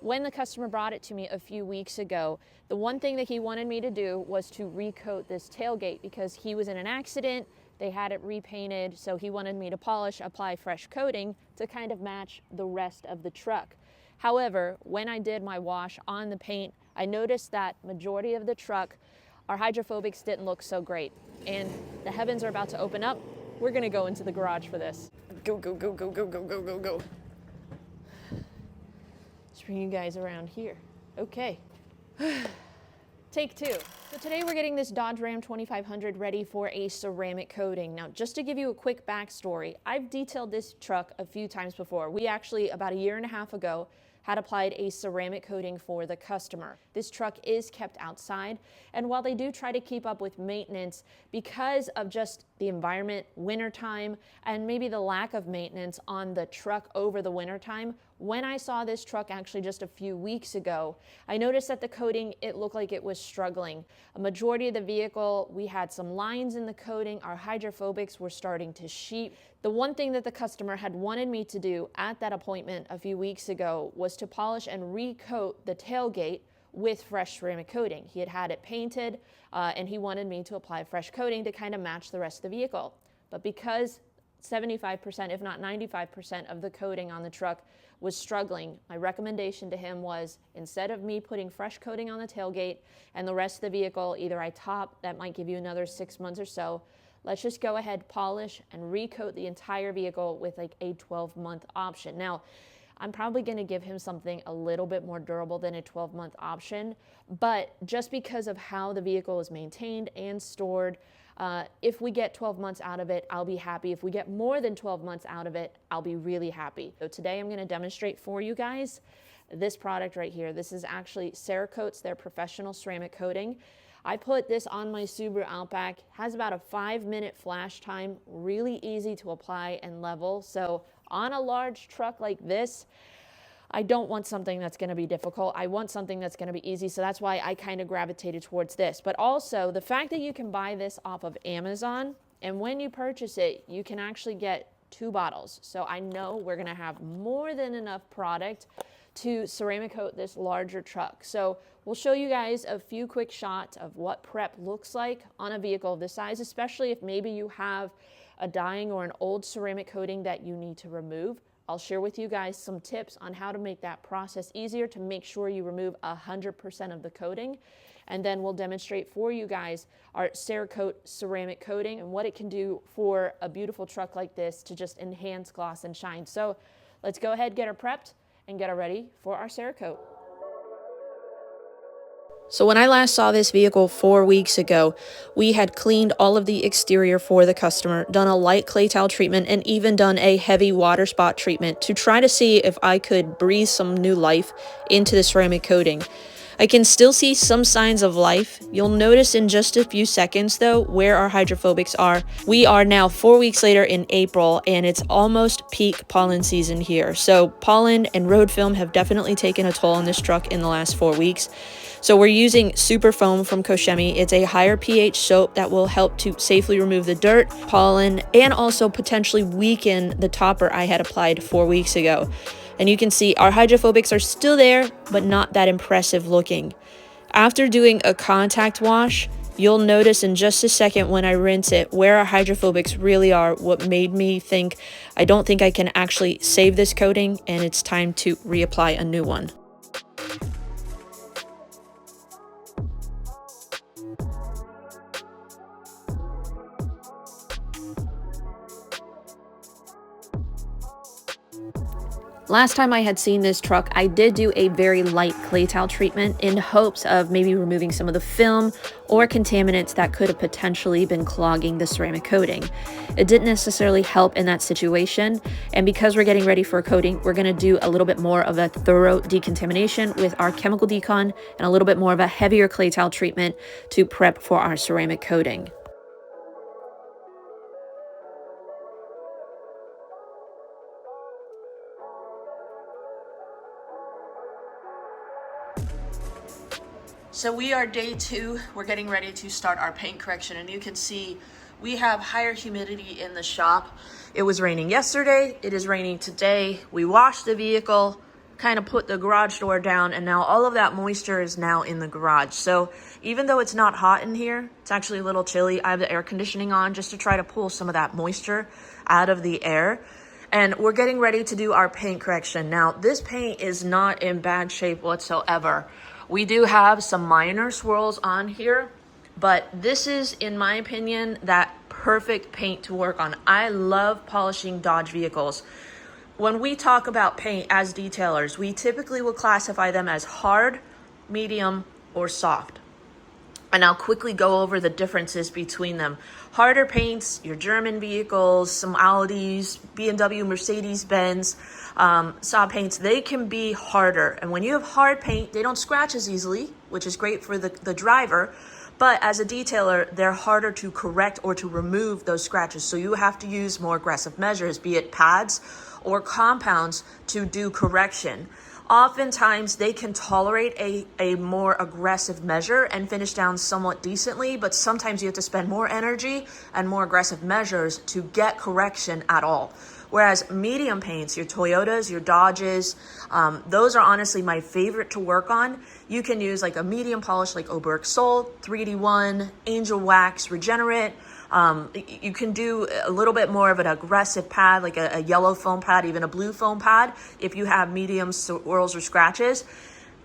when the customer brought it to me a few weeks ago, the one thing that he wanted me to do was to recoat this tailgate because he was in an accident. They had it repainted, so he wanted me to polish, apply fresh coating to kind of match the rest of the truck. However, when I did my wash on the paint, I noticed that majority of the truck, our hydrophobics didn't look so great. And the heavens are about to open up. We're gonna go into the garage for this. Go, go, go, go, go, go, go, go, go. Let's bring you guys around here. Okay. Take two. So today we're getting this Dodge Ram 2500 ready for a ceramic coating. Now, just to give you a quick backstory, I've detailed this truck a few times before. We actually, about a year and a half ago, had applied a ceramic coating for the customer. This truck is kept outside, and while they do try to keep up with maintenance, because of just the environment, wintertime, and maybe the lack of maintenance on the truck over the wintertime, when I saw this truck actually just a few weeks ago, I noticed that the coating, it looked like it was struggling. A majority of the vehicle, we had some lines in the coating, our hydrophobics were starting to sheet. The one thing that the customer had wanted me to do at that appointment a few weeks ago was to polish and recoat the tailgate with fresh ceramic coating. He had had it painted and he wanted me to apply fresh coating to kind of match the rest of the vehicle. But because 75%, if not 95% of the coating on the truck was struggling, my recommendation to him was, instead of me putting fresh coating on the tailgate and the rest of the vehicle, either I top, that might give you another 6 months or so, let's just go ahead, polish, and recoat the entire vehicle with like a 12-month option. Now, I'm probably gonna give him something a little bit more durable than a 12-month option, but just because of how the vehicle is maintained and stored, if we get 12 months out of it, I'll be happy. If we get more than 12 months out of it, I'll be really happy. So today I'm gonna demonstrate for you guys this product right here. This is actually Cerakote's, their professional ceramic coating. I put this on my Subaru Outback, has about a 5-minute flash time, really easy to apply and level. So on a large truck like this, I don't want something that's gonna be difficult. I want something that's gonna be easy, so that's why I kind of gravitated towards this. But also, the fact that you can buy this off of Amazon, and when you purchase it, you can actually get 2 bottles. So I know we're gonna have more than enough product to ceramic coat this larger truck. So we'll show you guys a few quick shots of what prep looks like on a vehicle of this size, especially if maybe you have a dying or an old ceramic coating that you need to remove. I'll share with you guys some tips on how to make that process easier to make sure you remove 100% of the coating. And then we'll demonstrate for you guys our Cerakote ceramic coating and what it can do for a beautiful truck like this to just enhance gloss and shine. So let's go ahead, get her prepped, and get her ready for our Cerakote. So when I last saw this vehicle 4 weeks ago, we had cleaned all of the exterior for the customer, done a light clay towel treatment, and even done a heavy water spot treatment to try to see if I could breathe some new life into the ceramic coating. I can still see some signs of life. You'll notice in just a few seconds though where our hydrophobics are. We are now 4 weeks later in April and it's almost peak pollen season here. So pollen and road film have definitely taken a toll on this truck in the last 4 weeks. So we're using Super Foam from Koshemi. It's a higher pH soap that will help to safely remove the dirt, pollen, and also potentially weaken the topper I had applied 4 weeks ago. And you can see our hydrophobics are still there, but not that impressive looking. After doing a contact wash, you'll notice in just a second when I rinse it where our hydrophobics really are, what made me think I don't think I can actually save this coating and it's time to reapply a new one. Last time I had seen this truck, I did do a very light clay towel treatment in hopes of maybe removing some of the film or contaminants that could have potentially been clogging the ceramic coating. It didn't necessarily help in that situation, and because we're getting ready for a coating, we're going to do a little bit more of a thorough decontamination with our chemical decon and a little bit more of a heavier clay towel treatment to prep for our ceramic coating. So we are day 2. We're getting ready to start our paint correction, and you can see we have higher humidity in the shop. It was raining yesterday. It is raining today. We washed the vehicle. kind of put the garage door down, and now all of that moisture is now in the garage. So even though it's not hot in here, it's actually a little chilly. I have the air conditioning on just to try to pull some of that moisture out of the air. And we're getting ready to do our paint correction. Now, this paint is not in bad shape whatsoever. We do have some minor swirls on here, but this is, in my opinion, that perfect paint to work on. I love polishing Dodge vehicles. When we talk about paint as detailers, we typically will classify them as hard, medium, or soft. And I'll quickly go over the differences between them. Harder paints, your German vehicles, some Audis, BMW, Mercedes-Benz, Saab paints, they can be harder. And when you have hard paint, they don't scratch as easily, which is great for the driver. But as a detailer, they're harder to correct or to remove those scratches. So you have to use more aggressive measures, be it pads or compounds, to do correction. Oftentimes they can tolerate a more aggressive measure and finish down somewhat decently, but sometimes you have to spend more energy and more aggressive measures to get correction at all. Whereas medium paints, your Toyotas, your Dodges, those are honestly my favorite to work on. You can use like a medium polish like Oberk Soul, 3D1, Angel Wax, Regenerate. You can do a little bit more of an aggressive pad, like a yellow foam pad, even a blue foam pad, if you have medium swirls or scratches.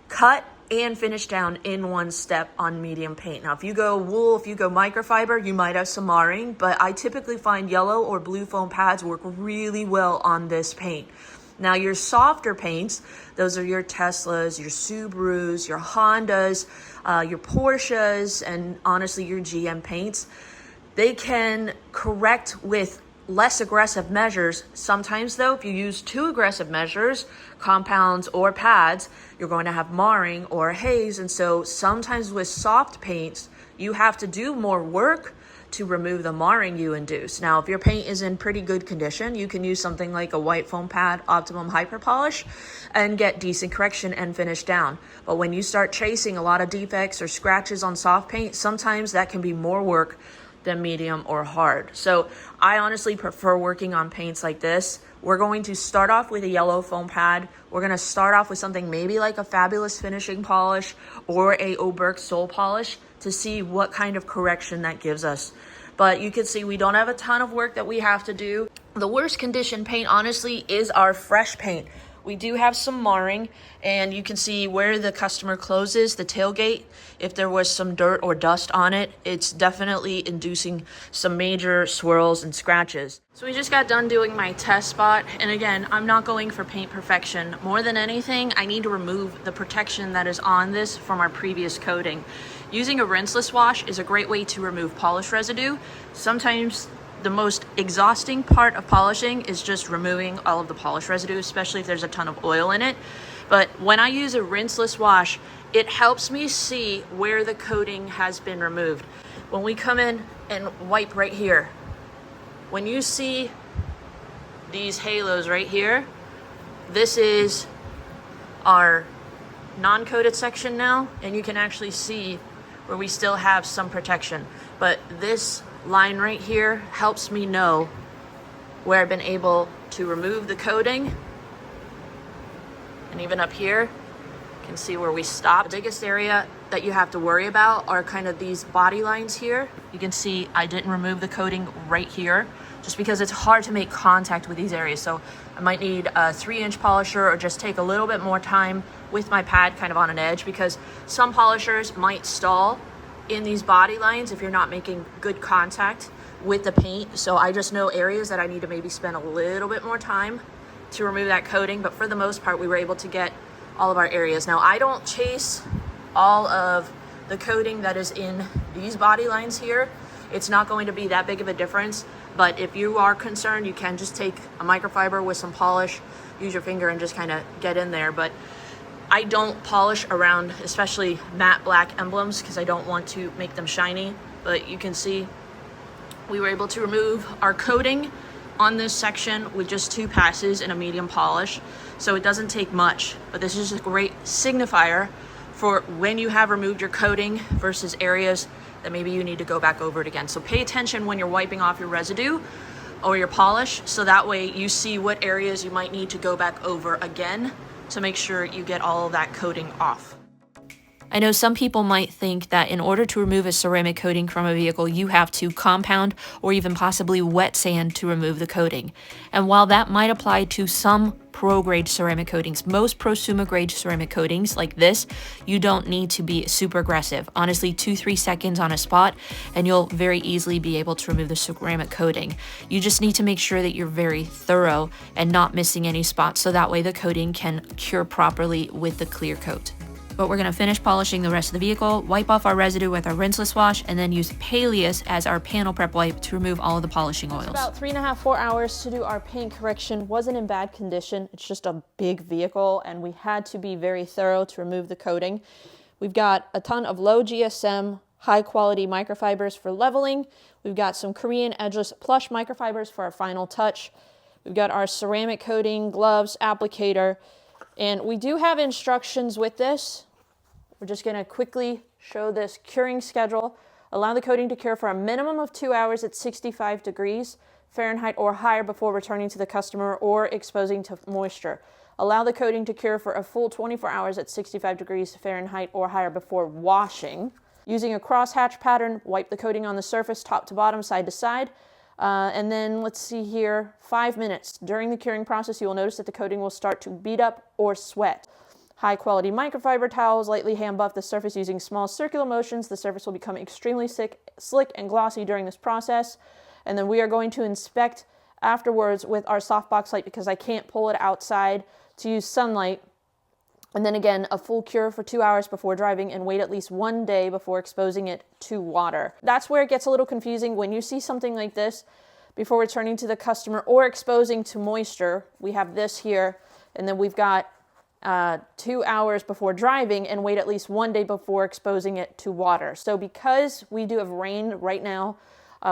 Cut and finish down in one step on medium paint. Now, if you go wool, if you go microfiber, you might have some marring, but I typically find yellow or blue foam pads work really well on this paint. Now, your softer paints, those are your Teslas, your Subarus, your Hondas, your Porsches, and honestly, your GM paints. They can correct with less aggressive measures. Sometimes though, if you use too aggressive measures, compounds or pads, you're going to have marring or haze. And so sometimes with soft paints, you have to do more work to remove the marring you induce. Now, if your paint is in pretty good condition, you can use something like a white foam pad, Optimum Hyper Polish, and get decent correction and finish down. But when you start chasing a lot of defects or scratches on soft paint, sometimes that can be more work than medium or hard. So I honestly prefer working on paints like this. We're going to start off with a yellow foam pad. We're going to start off with something maybe like a Fabulous Finishing Polish or a Oberk Soul Polish to see what kind of correction that gives us. But you can see we don't have a ton of work that we have to do. The worst condition paint, honestly, is our fresh paint. We do have some marring, and you can see where the customer closes the tailgate. If there was some dirt or dust on it, it's definitely inducing some major swirls and scratches. So we just got done doing my test spot, and again, I'm not going for paint perfection. More than anything, I need to remove the protection that is on this from our previous coating. Using a rinseless wash is a great way to remove polish residue. Sometimes the most exhausting part of polishing is just removing all of the polish residue, especially if there's a ton of oil in it. But when I use a rinseless wash, it helps me see where the coating has been removed. When we come in and wipe right here, when you see these halos right here, this is our non-coated section now, and you can actually see where we still have some protection. But this line right here helps me know where I've been able to remove the coating. And even up here, you can see where we stopped. The biggest area that you have to worry about are kind of these body lines here. You can see I didn't remove the coating right here just because it's hard to make contact with these areas. So I might need a 3-inch polisher or just take a little bit more time with my pad kind of on an edge, because some polishers might stall in these body lines if you're not making good contact with the paint. So I just know areas that I need to maybe spend a little bit more time to remove that coating, but for the most part we were able to get all of our areas. Now, I don't chase all of the coating that is in these body lines here. It's not going to be that big of a difference, but if you are concerned, you can just take a microfiber with some polish, use your finger and just kind of get in there. But I don't polish around especially matte black emblems because I don't want to make them shiny. But you can see we were able to remove our coating on this section with just 2 passes and a medium polish. So it doesn't take much, but this is a great signifier for when you have removed your coating versus areas that maybe you need to go back over it again. So pay attention when you're wiping off your residue or your polish, so that way you see what areas you might need to go back over again to make sure you get all of that coating off. I know some people might think that in order to remove a ceramic coating from a vehicle, you have to compound or even possibly wet sand to remove the coating. And while that might apply to some pro-grade ceramic coatings, most prosumer grade ceramic coatings like this, you don't need to be super aggressive. Honestly, 2-3 seconds on a spot and you'll very easily be able to remove the ceramic coating. You just need to make sure that you're very thorough and not missing any spots, so that way the coating can cure properly with the clear coat. But we're going to finish polishing the rest of the vehicle, wipe off our residue with our rinseless wash, and then use Paleus as our panel prep wipe to remove all of the polishing oils. About 3.5-4 hours to do our paint correction. Wasn't in bad condition. It's just a big vehicle, and we had to be very thorough to remove the coating. We've got a ton of low GSM, high quality microfibers for leveling. We've got some Korean edgeless plush microfibers for our final touch. We've got our ceramic coating, gloves, applicator. And we do have instructions with this. We're just going to quickly show this curing schedule. Allow the coating to cure for a minimum of 2 hours at 65 degrees Fahrenheit or higher before returning to the customer or exposing to moisture. Allow the coating to cure for a full 24 hours at 65 degrees Fahrenheit or higher before washing. Using a crosshatch pattern, wipe the coating on the surface top to bottom, side to side. And then let's see here, 5 minutes. During the curing process, you will notice that the coating will start to bead up or sweat. High quality microfiber towels lightly hand buff the surface using small circular motions. The surface will become extremely slick and glossy during this process. And then we are going to inspect afterwards with our softbox light because I can't pull it outside to use sunlight. And then again, a full cure for 2 hours before driving and wait at least 1 day before exposing it to water. That's where it gets a little confusing. When you see something like this before returning to the customer or exposing to moisture, we have this here, and then we've got 2 hours before driving and wait at least 1 day before exposing it to water. So because we do have rain right now,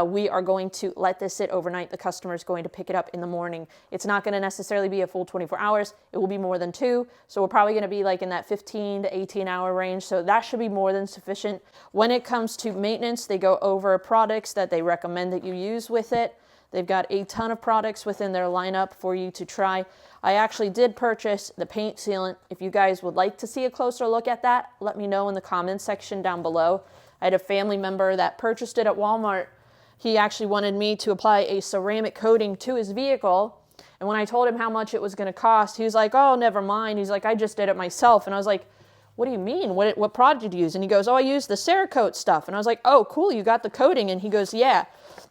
we are going to let this sit overnight. The customer is going to pick it up in the morning. It's not going to necessarily be a full 24 hours. It will be more than 2. So we're probably going to be like in that 15 to 18 hour range. So that should be more than sufficient. When it comes to maintenance, they go over products that they recommend that you use with it. They've got a ton of products within their lineup for you to try. I actually did purchase the paint sealant. If you guys would like to see a closer look at that, let me know in the comments section down below. I had a family member that purchased it at Walmart. He actually wanted me to apply a ceramic coating to his vehicle. And when I told him how much it was going to cost, he was like, oh, never mind. He's like, I just did it myself. And I was like, what do you mean? What product did you use? And he goes, oh, I used the Cerakote stuff. And I was like, oh, cool, you got the coating. And he goes, yeah.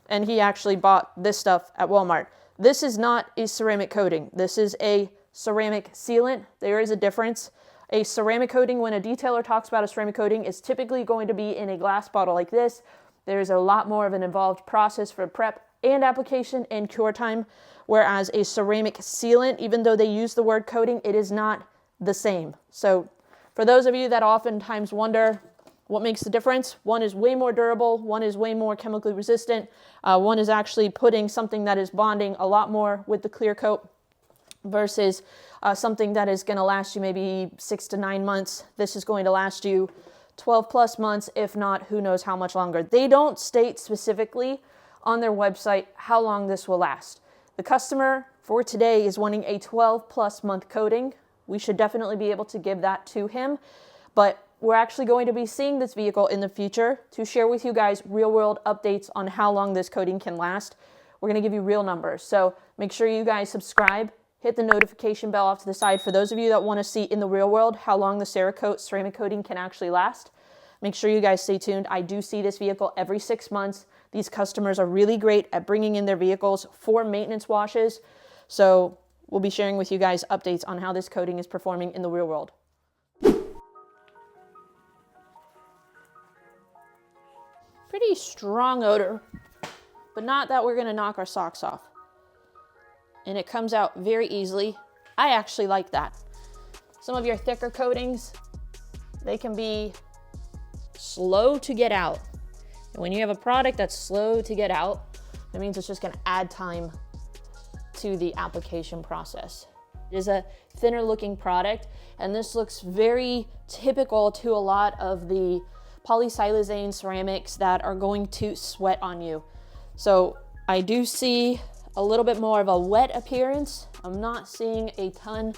And he actually bought this stuff at Walmart. This is not a ceramic coating. This is a ceramic sealant. There is a difference. A ceramic coating, when a detailer talks about a ceramic coating, is typically going to be in a glass bottle like this. There's a lot more of an involved process for prep and application and cure time, whereas a ceramic sealant, even though they use the word coating, it is not the same. So for those of you that oftentimes wonder what makes the difference, one is way more durable, one is way more chemically resistant, one is actually putting something that is bonding a lot more with the clear coat versus something that is going to last you maybe 6 to 9 months. This is going to last you 12 plus months, if not, who knows how much longer. They don't state specifically on their website how long this will last. The customer for today is wanting a 12 plus month coating. We should definitely be able to give that to him, but we're actually going to be seeing this vehicle in the future to share with you guys real world updates on how long this coating can last. We're going to give you real numbers. So make sure you guys subscribe, hit the notification bell off to the side for those of you that want to see in the real world how long the Cerakote ceramic coating can actually last. Make sure you guys stay tuned. I do see this vehicle every 6 months. These customers are really great at bringing in their vehicles for maintenance washes. So we'll be sharing with you guys updates on how this coating is performing in the real world. Pretty strong odor, but not that we're going to knock our socks off. And it comes out very easily. I actually like that. Some of your thicker coatings, they can be slow to get out. And when you have a product that's slow to get out, that means it's just going to add time to the application process. It is a thinner looking product, and this looks very typical to a lot of the polysiloxane ceramics that are going to sweat on you. So I do see a little bit more of a wet appearance. I'm not seeing a ton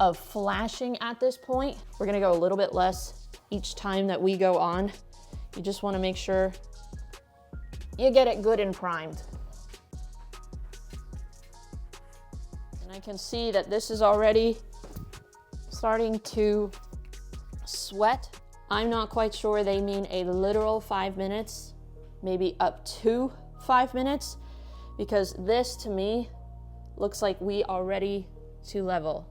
of flashing at this point. We're gonna go a little bit less each time that we go on. You just wanna make sure you get it good and primed. And I can see that this is already starting to sweat. I'm not quite sure they mean a literal 5 minutes, maybe up to 5 minutes, because this to me looks like we are ready to level.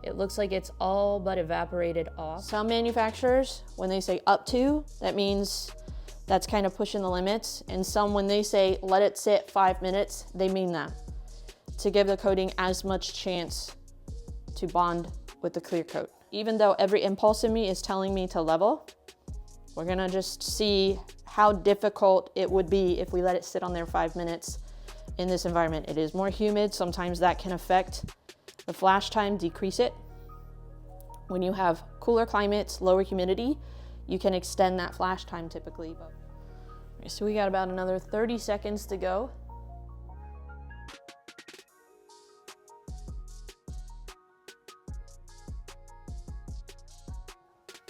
It looks like it's all but evaporated off. Some manufacturers, when they say up to, that means that's kind of pushing the limits. And some, when they say let it sit 5 minutes, they mean that, to give the coating as much chance to bond with the clear coat. Even though every impulse in me is telling me to level, we're gonna just see how difficult it would be if we let it sit on there 5 minutes in this environment. It is more humid. Sometimes that can affect the flash time, decrease it. When you have cooler climates, lower humidity, you can extend that flash time typically. But, so we got about another 30 seconds to go.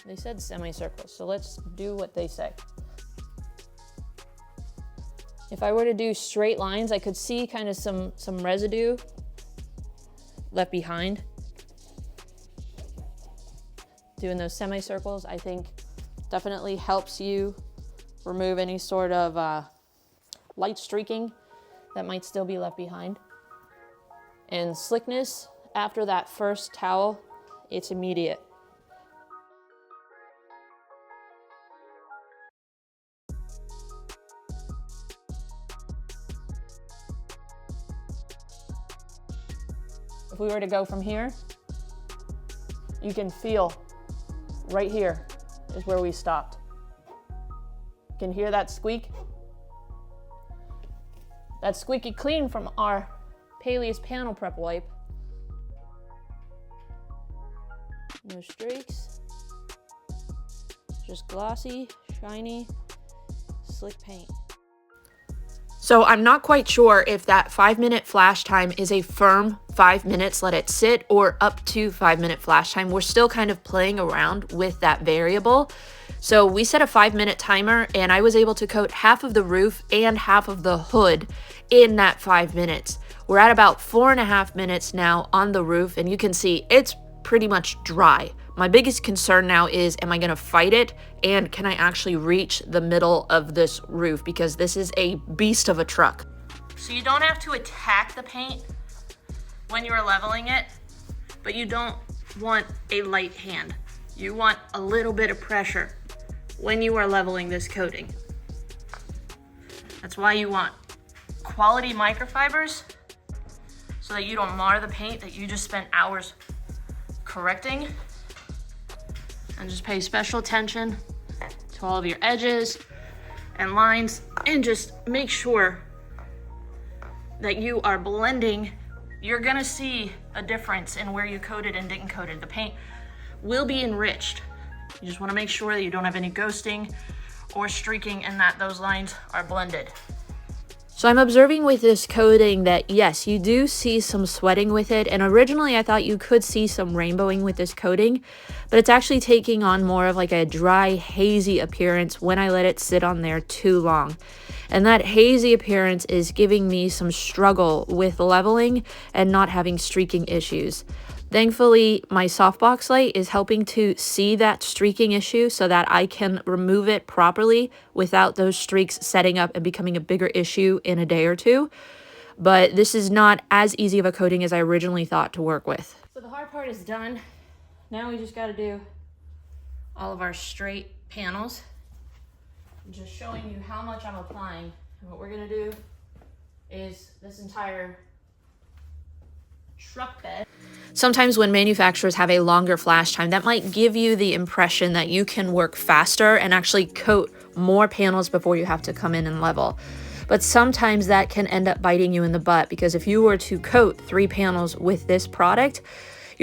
They said semicircles, so let's do what they say. If I were to do straight lines, I could see kind of some residue left behind. Doing those semicircles, I think, definitely helps you remove any sort of light streaking that might still be left behind. And slickness, after that first towel, it's immediate. If we were to go from here, you can feel right here is where we stopped. You can hear that squeak? That's squeaky clean from our Peleus panel prep wipe. No streaks, just glossy, shiny, slick paint. So I'm not quite sure if that 5 minute flash time is a firm 5 minutes, let it sit, or up to 5 minute flash time. We're still kind of playing around with that variable. So we set a 5 minute timer and I was able to coat half of the roof and half of the hood in that 5 minutes. We're at about 4.5 minutes now on the roof and you can see it's pretty much dry. My biggest concern now is, am I gonna fight it? And can I actually reach the middle of this roof? Because this is a beast of a truck. So you don't have to attack the paint when you're leveling it, but you don't want a light hand. You want a little bit of pressure when you are leveling this coating. That's why you want quality microfibers so that you don't mar the paint that you just spent hours correcting. And just pay special attention to all of your edges and lines and just make sure that you are blending. You're gonna see a difference in where you coated and didn't coat it. The paint will be enriched. You just wanna make sure that you don't have any ghosting or streaking and that those lines are blended. So I'm observing with this coating that yes, you do see some sweating with it. And originally I thought you could see some rainbowing with this coating, but it's actually taking on more of like a dry, hazy appearance when I let it sit on there too long. And that hazy appearance is giving me some struggle with leveling and not having streaking issues. Thankfully, my softbox light is helping to see that streaking issue so that I can remove it properly without those streaks setting up and becoming a bigger issue in a day or two. But this is not as easy of a coating as I originally thought to work with. So the hard part is done. Now we just got to do all of our straight panels. I'm just showing you how much I'm applying. And what we're going to do is this entire truck bed. Sometimes when manufacturers have a longer flash time, that might give you the impression that you can work faster and actually coat more panels before you have to come in and level. But sometimes that can end up biting you in the butt, because if you were to coat 3 panels with this product,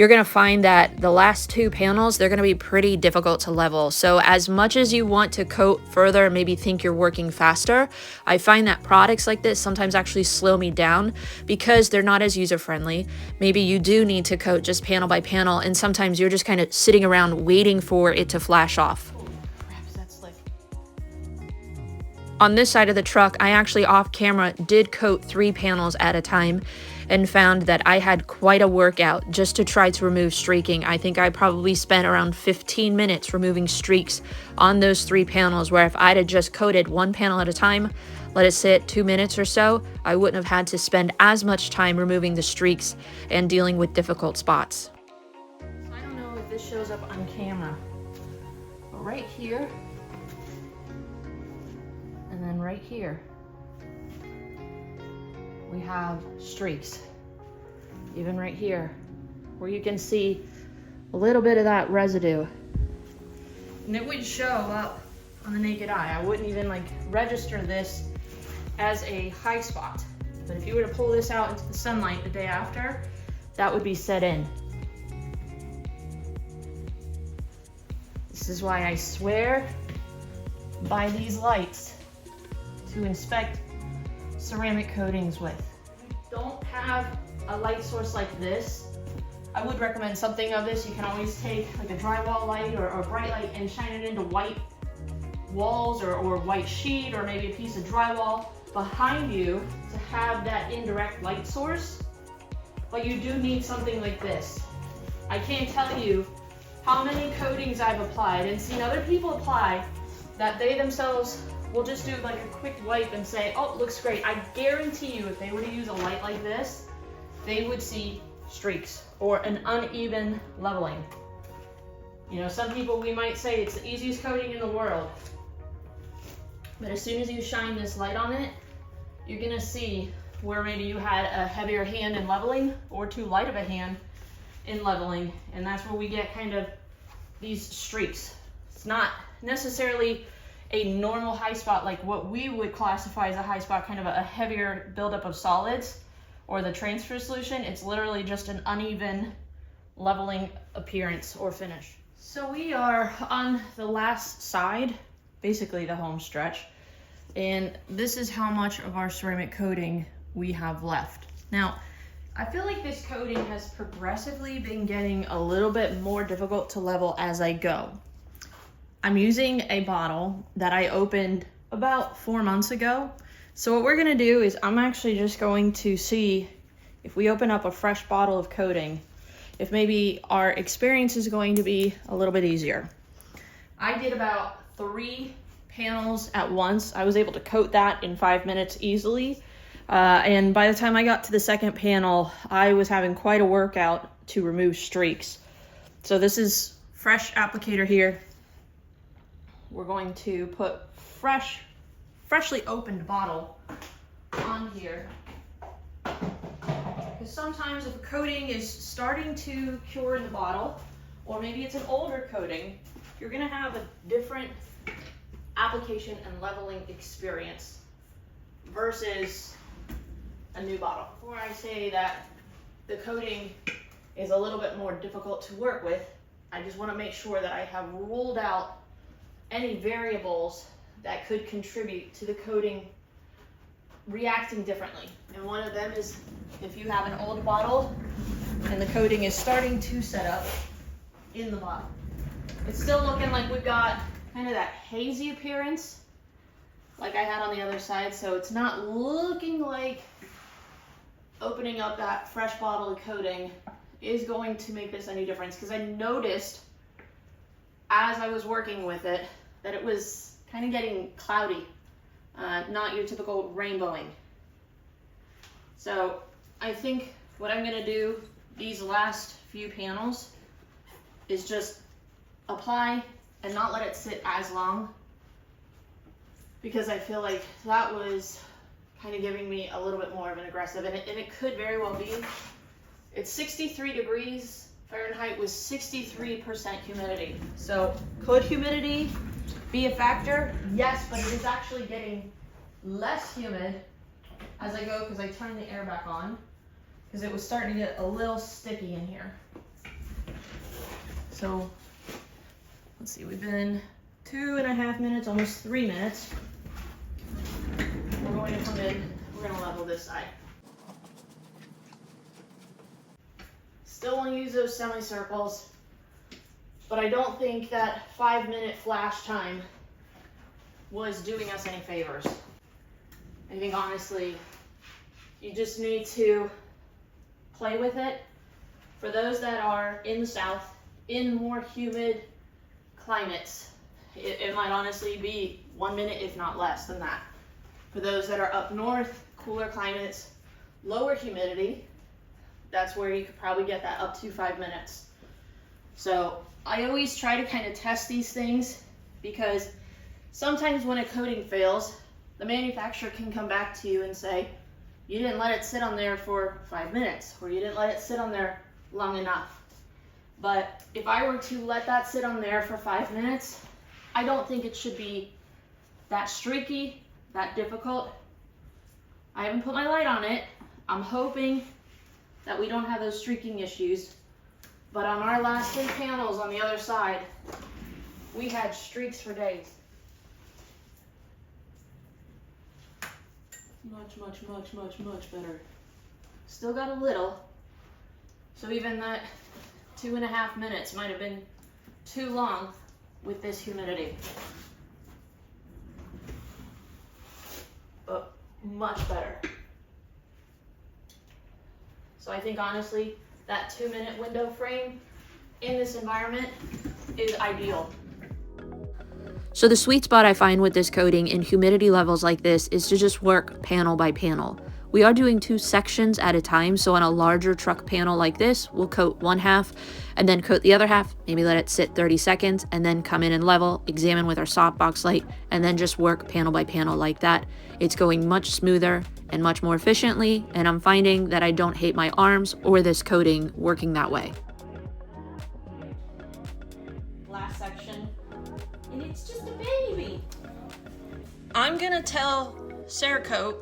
you're going to find that the last 2 panels, they're going to be pretty difficult to level. So as much as you want to coat further and maybe think you're working faster, I find that products like this sometimes actually slow me down because they're not as user-friendly. Maybe you do need to coat just panel by panel, and sometimes you're just kind of sitting around waiting for it to flash off. On this side of the truck, I actually off camera did coat 3 panels at a time and found that I had quite a workout just to try to remove streaking. I think I probably spent around 15 minutes removing streaks on those 3 panels, where if I'd have just coated 1 panel at a time, let it sit 2 minutes or so, I wouldn't have had to spend as much time removing the streaks and dealing with difficult spots. I don't know if this shows up on camera, but right here, and then right here, we have streaks. Even right here, where you can see a little bit of that residue. And it would show up on the naked eye. I wouldn't even like register this as a high spot. But if you were to pull this out into the sunlight the day after, that would be set in. This is why I swear by these lights to inspect ceramic coatings with. Don't have a light source like this. I would recommend something of this. You can always take like a drywall light or a bright light and shine it into white walls or white sheet, or maybe a piece of drywall behind you to have that indirect light source. But you do need something like this. I can't tell you how many coatings I've applied and seen other people apply that they themselves will just do like a quick wipe and say, oh, it looks great. I guarantee you if they were to use a light like this, they would see streaks or an uneven leveling. You know, some people, we might say it's the easiest coating in the world, but as soon as you shine this light on it, you're gonna see where maybe you had a heavier hand in leveling or too light of a hand in leveling, and that's where we get kind of these streaks. It's not necessarily a normal high spot like what we would classify as a high spot, kind of a heavier buildup of solids or the transfer solution. It's literally just an uneven leveling appearance or finish. So we are on the last side, basically the home stretch, and this is how much of our ceramic coating we have left. Now, I feel like this coating has progressively been getting a little bit more difficult to level as I go. I'm using a bottle that I opened about 4 months ago. So what we're gonna do is I'm actually just going to see if we open up a fresh bottle of coating, if maybe our experience is going to be a little bit easier. I did about 3 panels at once. I was able to coat that in 5 minutes easily. And by the time I got to the second panel, I was having quite a workout to remove streaks. So this is fresh applicator here. We're going to put freshly opened bottle on here. Because sometimes if a coating is starting to cure in the bottle, or maybe it's an older coating, you're gonna have a different application and leveling experience versus a new bottle. Before I say that the coating is a little bit more difficult to work with, I just want to make sure that I have ruled out any variables that could contribute to the coating reacting differently. And one of them is if you have an old bottle and the coating is starting to set up in the bottle. It's still looking like we've got kind of that hazy appearance like I had on the other side, so it's not looking like opening up that fresh bottle of coating is going to make this any difference, because I noticed as I was working with it that it was kind of getting cloudy, not your typical rainbowing. So I think what I'm gonna do these last few panels is just apply and not let it sit as long, because I feel like that was kind of giving me a little bit more of an aggressive, and it could very well be. It's 63 degrees Fahrenheit with 63% humidity. So could humidity be a factor? Yes, but it is actually getting less humid as I go, because I turned the air back on, because it was starting to get a little sticky in here. So let's see, we've been 2.5 minutes, almost 3 minutes. We're going to come in, we're going to level this side. Still want to use those semicircles, but I don't think that 5-minute flash time was doing us any favors. I think honestly, you just need to play with it. For those that are in the south, in more humid climates, it might honestly be 1 minute, if not less than that. For those that are up north, cooler climates, lower humidity, that's where you could probably get that up to 5 minutes. So I always try to kind of test these things, because sometimes when a coating fails, the manufacturer can come back to you and say, you didn't let it sit on there for 5 minutes, or you didn't let it sit on there long enough. But if I were to let that sit on there for 5 minutes, I don't think it should be that streaky, that difficult. I haven't put my light on it. I'm hoping that we don't have those streaking issues. But on our last 3 panels on the other side, we had streaks for days. Much better. Still got a little. So even that 2.5 minutes might have been too long with this humidity. But much better. So I think honestly, that 2-minute window frame in this environment is ideal. So the sweet spot I find with this coating in humidity levels like this is to just work panel by panel. We are doing 2 sections at a time, so on a larger truck panel like this, we'll coat 1/2 and then coat the other half, maybe let it sit 30 seconds, and then come in and level, examine with our softbox light, and then just work panel by panel like that. It's going much smoother and much more efficiently, and I'm finding that I don't hate my arms or this coating working that way. Last section, and it's just a baby. I'm gonna tell Cerakote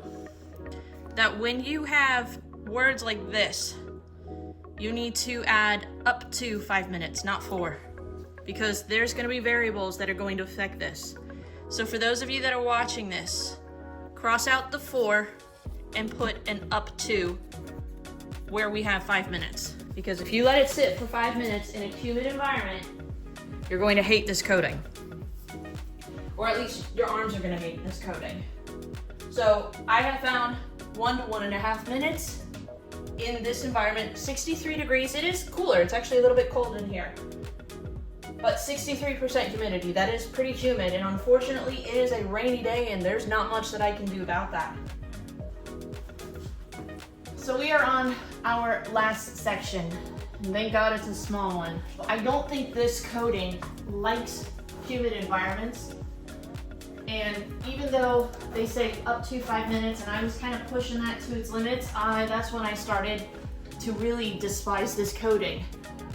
that when you have words like this, you need to add up to 5 minutes, not 4, because there's going to be variables that are going to affect this. So for those of you that are watching this, cross out the 4 and put an up to where we have 5 minutes. Because if you let it sit for 5 minutes in a humid environment, you're going to hate this coating. Or at least your arms are going to hate this coating. So I have found 1 to 1.5 minutes in this environment. 63 degrees, it is cooler. It's actually a little bit cold in here. But 63% humidity, that is pretty humid. And unfortunately, it is a rainy day and there's not much that I can do about that. So we are on our last section. And thank God it's a small one. I don't think this coating likes humid environments. And even though they say up to 5 minutes, and I was kind of pushing that to its limits, that's when I started to really despise this coating.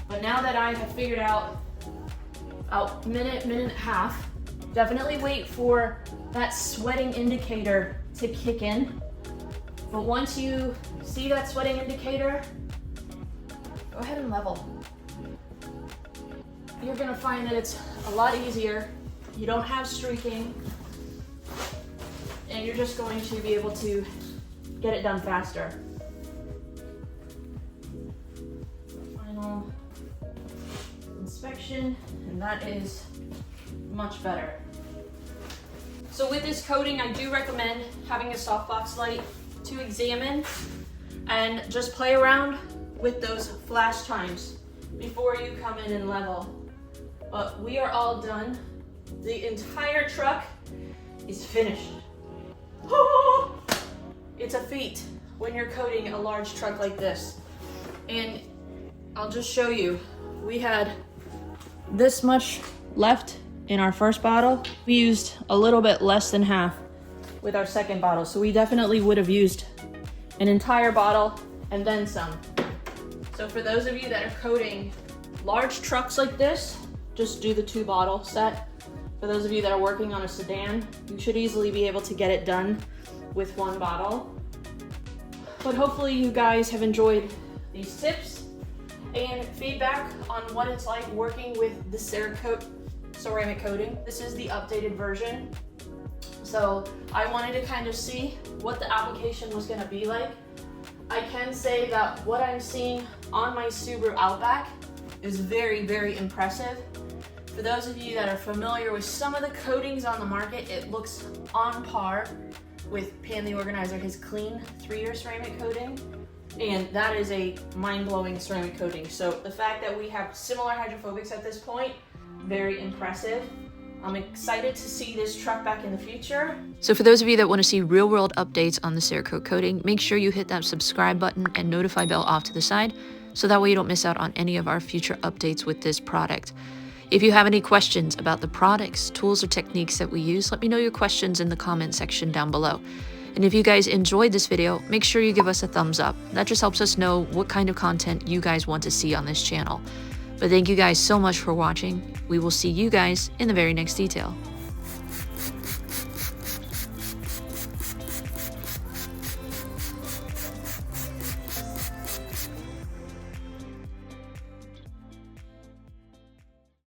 But now that I have figured out about minute and a half, definitely wait for that sweating indicator to kick in. But once you see that sweating indicator, go ahead and level. You're gonna find that it's a lot easier. You don't have streaking. And you're just going to be able to get it done faster. Final inspection, and that is much better. So with this coating, I do recommend having a softbox light to examine and just play around with those flash times before you come in and level. But we are all done. The entire truck is finished. It's a feat when you're coating a large truck like this. And I'll just show you, we had this much left in our first bottle. We used a little bit less than half with our second bottle. So we definitely would have used an entire bottle and then some. So for those of you that are coating large trucks like this, just do the 2-bottle set. For those of you that are working on a sedan, you should easily be able to get it done with 1 bottle. But hopefully you guys have enjoyed these tips and feedback on what it's like working with the Cerakote ceramic coating. This is the updated version. So I wanted to kind of see what the application was gonna be like. I can say that what I'm seeing on my Subaru Outback is very, very impressive. For those of you that are familiar with some of the coatings on the market, it looks on par with Pan the Organizer, his clean 3-year ceramic coating. And that is a mind-blowing ceramic coating. So the fact that we have similar hydrophobics at this point, very impressive. I'm excited to see this truck back in the future. So for those of you that want to see real-world updates on the Cerakote coating, make sure you hit that subscribe button and notify bell off to the side, so that way you don't miss out on any of our future updates with this product. If you have any questions about the products, tools, or techniques that we use, let me know your questions in the comment section down below. And if you guys enjoyed this video, make sure you give us a thumbs up. That just helps us know what kind of content you guys want to see on this channel. But thank you guys so much for watching. We will see you guys in the very next detail.